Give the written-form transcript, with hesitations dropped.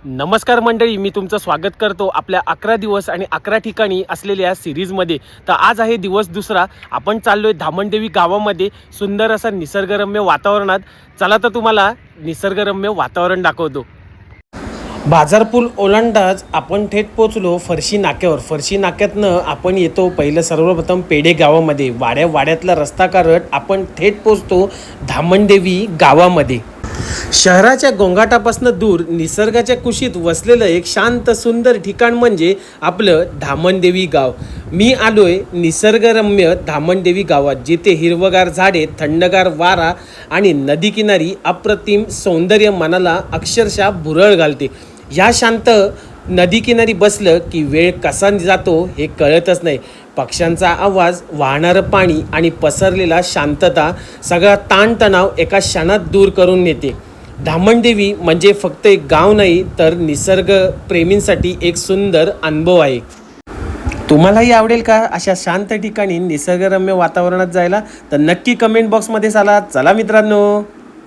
नमस्कार मंडळी, मी तुमचं स्वागत करतो आपल्या 11 दिवस आणि 11 ठिकाणी असलेल्या सिरीजमध्ये। तर आज आहे दिवस दुसरा। आपण चाललोय धामणदेवी गावामध्ये सुंदर असा निसर्गरम्य वातावरणात। चला तर तुम्हाला निसर्गरम्य वातावरण दाखवतो। बाजारपूल ओलांडाच आपण थेट पोचलो फरशी नाक्यावर। फरशी नाक्यातनं आपण येतो पहिलं सर्वप्रथम पेढे गावामध्ये। वाड्यातला रस्ता करत आपण थेट पोचतो धामणदेवी गावामध्ये। शहराच्या गोंगाटापासून दूर निसर्गाच्या कुशीत वसलेलं एक शांत सुंदर ठिकाण म्हणजे आपलं धामणदेवी गाव। मी आलोय निसर्गरम्य धामणदेवी गावात, जिथे हिरवगार झाडे, थंडगार वारा आणि नदीकिनारी अप्रतिम सौंदर्य मनाला अक्षरशः भुरळ घालते। या शांत नदीकिनारी बसलं की वेळ कसा जातो हे कळतच नाही। पक्ष्यांचा आवाज, वाहणारं पाणी आणि पसरलेला शांतता सगळा ताणतणाव एका क्षणात दूर करून नेते। धामणदेवी म्हणजे फक्त एक गाव नाही, तर निसर्गप्रेमींसाठी एक सुंदर अनुभव आहे। तुम्हालाही आवडेल का अशा शांत ठिकाणी निसर्गरम्य वातावरणात जायला? तर नक्की कमेंट बॉक्समध्ये चला मित्रांनो।